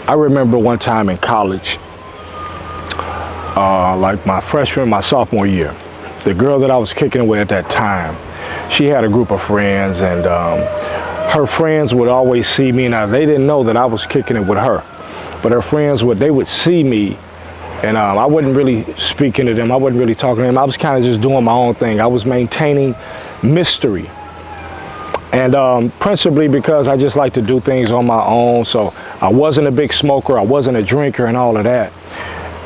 I remember one time in college, like my freshman, my sophomore year, the girl that I was kicking it with at that time, she had a group of friends, and her friends would always see me. Now, they didn't know that I was kicking it with her, but her friends would see me, and I wasn't really speaking to them. I wasn't really talking to them. I was kind of just doing my own thing. I was maintaining mystery. And principally because I just like to do things on my own. So I wasn't a big smoker. I wasn't a drinker and all of that.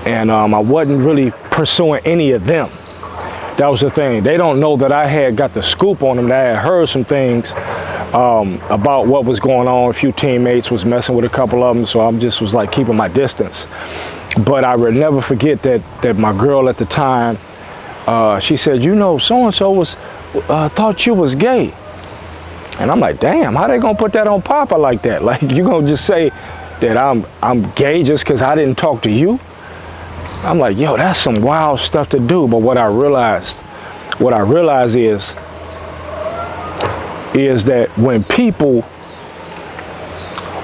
And I wasn't really pursuing any of them. That was the thing. They don't know that I had got the scoop on them, that I had heard some things about what was going on. A few teammates was messing with a couple of them, so I just was like keeping my distance. But I would never forget that my girl at the time, she said, you know, so-and-so was thought you was gay. And I'm like, damn, how they gonna put that on Papa like that? Like, you gonna just say that I'm gay just because I didn't talk to you? I'm like, yo, that's some wild stuff to do. But what I realized is that when people,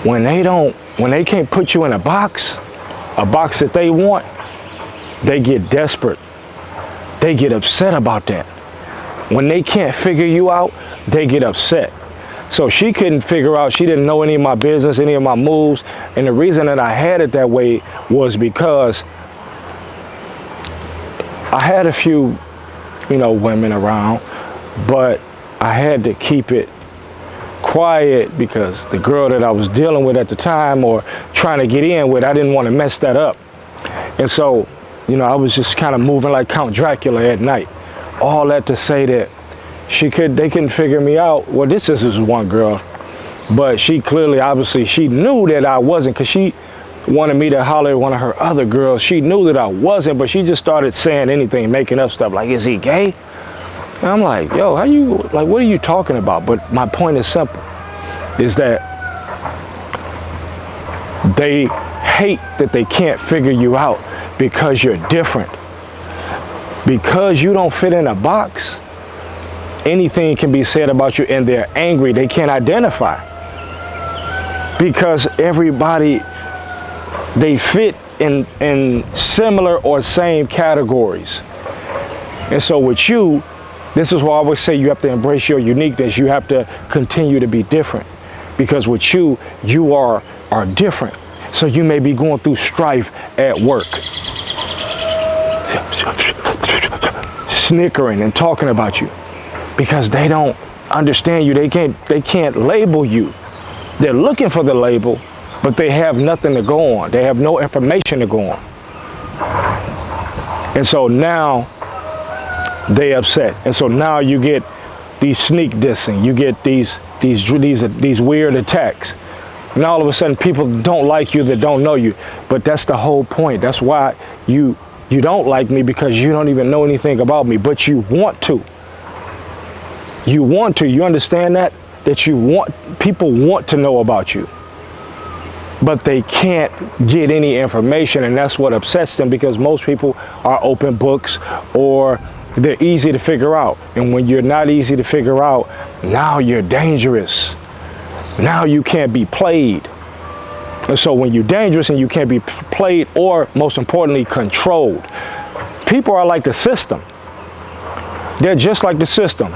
when they can't put you in a box that they want, they get desperate. They get upset about that. When they can't figure you out, they get upset. So she couldn't figure out, she didn't know any of my business, any of my moves. And the reason that I had it that way was because I had a few, women around, but I had to keep it quiet because the girl that I was dealing with at the time or trying to get in with, I didn't want to mess that up. And so, I was just kind of moving like Count Dracula at night. All that to say that they couldn't figure me out. Well, this is one girl, but she clearly, obviously, she knew that I wasn't, because she wanted me to holler at one of her other girls. She knew that I wasn't, but she just started saying anything, making up stuff like, is he gay? And I'm like, yo, what are you talking about? But my point is simple, is that they hate that they can't figure you out because you're different. Because you don't fit in a box, anything can be said about you, and they're angry. They can't identify. Because everybody, they fit in similar or same categories. And so with you, this is why I always say you have to embrace your uniqueness. You have to continue to be different. Because with you, you are different. So you may be going through strife at work, snickering and talking about you, because they don't understand you. They can't label you. They're looking for the label, but they have nothing to go on. They have no information to go on. And so now they upset. And so now you get these sneak dissing. You get these weird attacks. And all of a sudden people don't like you that don't know you. But that's the whole point. That's why you don't like me, because you don't even know anything about me, but you want to. You want to. You understand that? That people want to know about you. But they can't get any information, and that's what upsets them, because most people are open books, or they're easy to figure out. And when you're not easy to figure out, now you're dangerous. Now you can't be played. And so when you're dangerous and you can't be played, or most importantly, controlled, people are like the system. They're just like the system.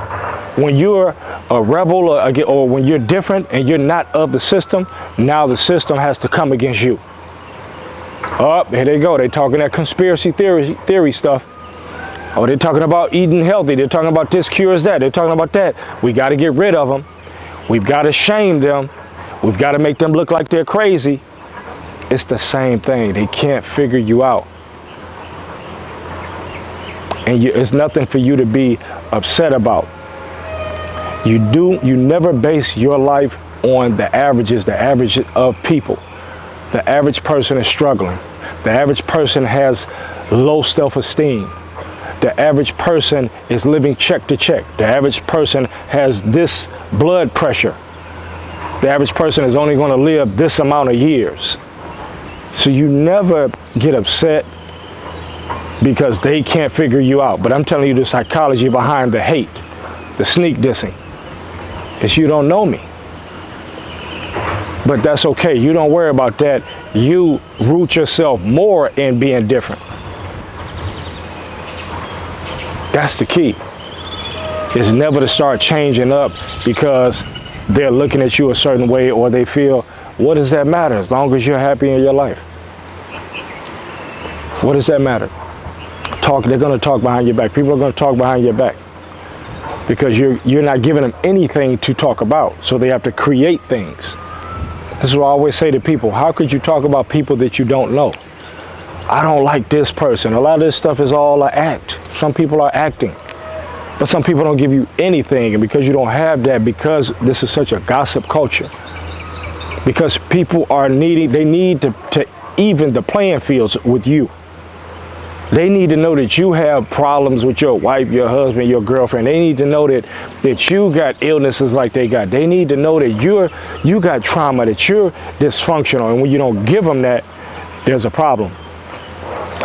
When you're a rebel or when you're different and you're not of the system, now the system has to come against you. Oh, here they go. They're talking that conspiracy theory stuff. Oh, they're talking about eating healthy. They're talking about this cures that. They're talking about that. We got to get rid of them. We've got to shame them. We've got to make them look like they're crazy. It's the same thing. They can't figure you out. And it's nothing for you to be upset about. You never base your life on the average of people. The average person is struggling. The average person has low self-esteem. The average person is living check to check. The average person has this blood pressure. The average person is only going to live this amount of years. So you never get upset because they can't figure you out. But I'm telling you the psychology behind the hate, the sneak dissing, is you don't know me. But that's okay. You don't worry about that. you root yourself more in being different. That's the key. Is never to start changing up because they're looking at you a certain way or they feel, what does that matter as long as you're happy in your life? What does that matter? They're going to talk behind your back. People are going to talk behind your back because you're not giving them anything to talk about. So they have to create things. This is what I always say to people. How could you talk about people that you don't know? I don't like this person. A lot of this stuff is all an act. Some people are acting. But some people don't give you anything. And because you don't have that, because this is such a gossip culture, because people are they need to even the playing fields with you. They need to know that you have problems with your wife, your husband, your girlfriend. They need to know that you got illnesses like they got. They need to know that you got trauma, that you're dysfunctional. And when you don't give them that, there's a problem.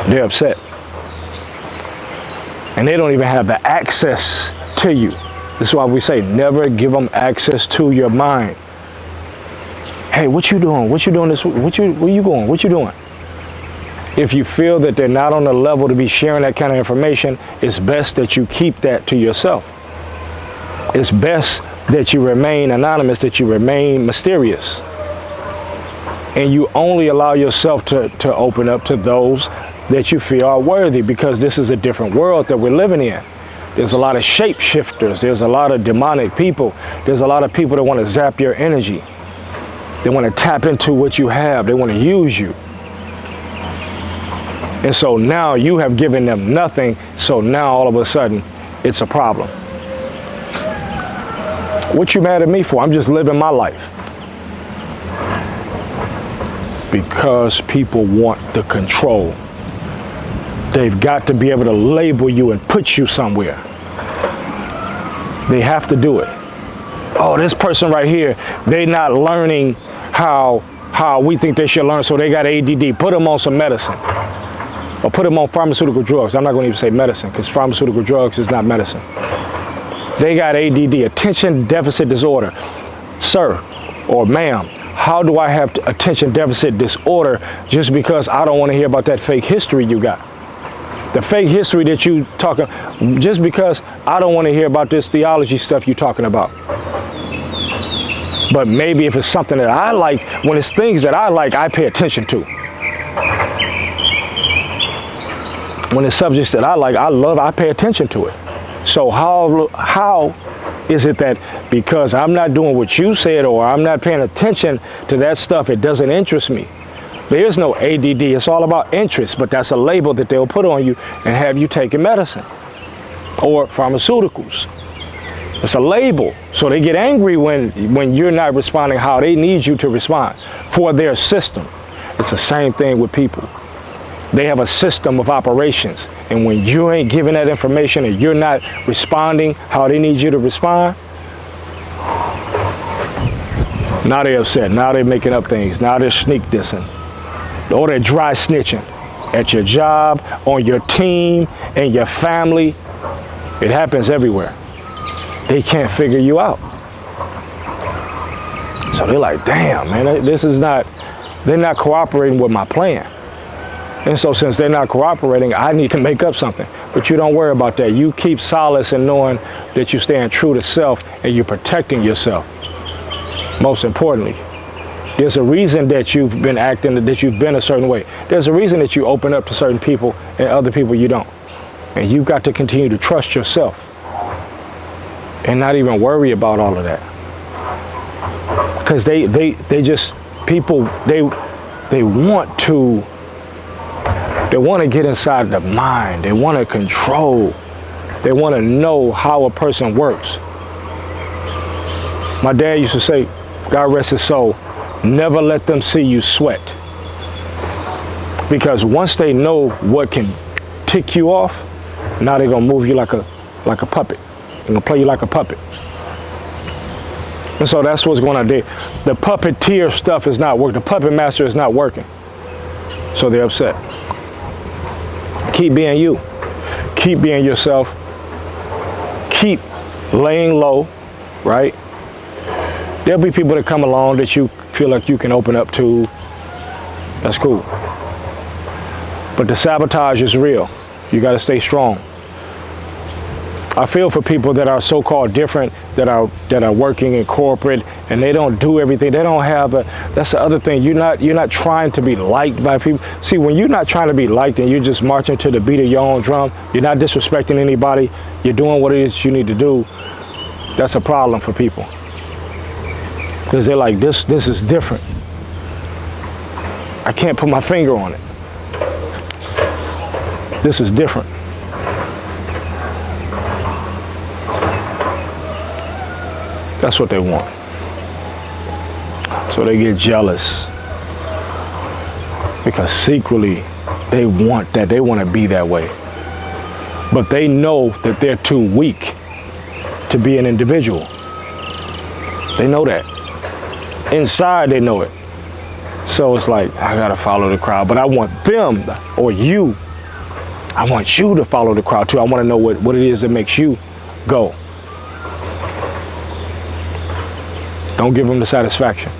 They're upset. And they don't even have the access to you. This is why we say never give them access to your mind. Hey, what you doing? What you doing this week? Where you going? What you doing? If you feel that they're not on the level to be sharing that kind of information, it's best that you keep that to yourself. It's best that you remain anonymous, that you remain mysterious. And you only allow yourself to open up to those that you feel are worthy, because this is a different world that we're living in. There's a lot of shapeshifters. There's a lot of demonic people. There's a lot of people that want to zap your energy. They want to tap into what you have. They want to use you. And so now you have given them nothing. So now all of a sudden it's a problem. What you mad at me for? I'm just living my life. Because people want the control. They've got to be able to label you and put you somewhere. They have to do it. Oh, this person right here, they not learning how we think they should learn, so they got ADD. Put them on some medicine. Or put them on pharmaceutical drugs. I'm not going to even say medicine, because pharmaceutical drugs is not medicine. They got ADD, attention deficit disorder. Sir or ma'am, how do I have attention deficit disorder just because I don't want to hear about that fake history you got? The fake history that you talking, just because I don't want to hear about this theology stuff you're talking about. But maybe if it's something that I like, when it's things that I like, I pay attention to. When it's subjects that I like, I love, I pay attention to it. So how is it that because I'm not doing what you said or I'm not paying attention to that stuff, it doesn't interest me? There is no ADD. It's all about interest, but that's a label that they'll put on you and have you taking medicine or pharmaceuticals. It's a label. So they get angry when you're not responding how they need you to respond for their system. It's the same thing with people. They have a system of operations. And when you ain't giving that information and you're not responding how they need you to respond, now they're upset. Now they're making up things. Now they're sneak dissing. Or they're dry snitching at your job, on your team, and your family. It happens everywhere. They can't figure you out. So they're like, damn, man, they're not cooperating with my plan. And so since they're not cooperating, I need to make up something. But you don't worry about that. You keep solace in knowing that you're staying true to self and you're protecting yourself. Most importantly, there's a reason that you've been acting, that you've been a certain way. There's a reason that you open up to certain people and other people you don't. And you've got to continue to trust yourself and not even worry about all of that. Because they want to get inside the mind. They want to control. They want to know how a person works. My dad used to say, God rest his soul, never let them see you sweat. Because once they know what can tick you off, now they're going to move you like a puppet. They're going to play you like a puppet. And so that's what's going on there. The puppeteer stuff is not working. The puppet master is not working. So they're upset. Keep being you. Keep being yourself. Keep laying low, right? There'll be people that come along that you feel like you can open up to That's cool. But the sabotage is real. You got to stay strong. I feel for people that are so-called different, that are working in corporate, and they don't do everything. They don't have a. That's the other thing. You're not trying to be liked by people. See, when you're not trying to be liked and you're just marching to the beat of your own drum, you're not disrespecting anybody. You're doing what it is you need to do. That's a problem for people, because they're like, this is different. I can't put my finger on it. This is different. That's what they want. So they get jealous because secretly they want that. They want to be that way. But they know that they're too weak to be an individual. They know that. Inside they know it. So it's like, I gotta follow the crowd. But I want them, or you, I want you to follow the crowd too. I want to know what it is that makes you go. Don't give them the satisfaction.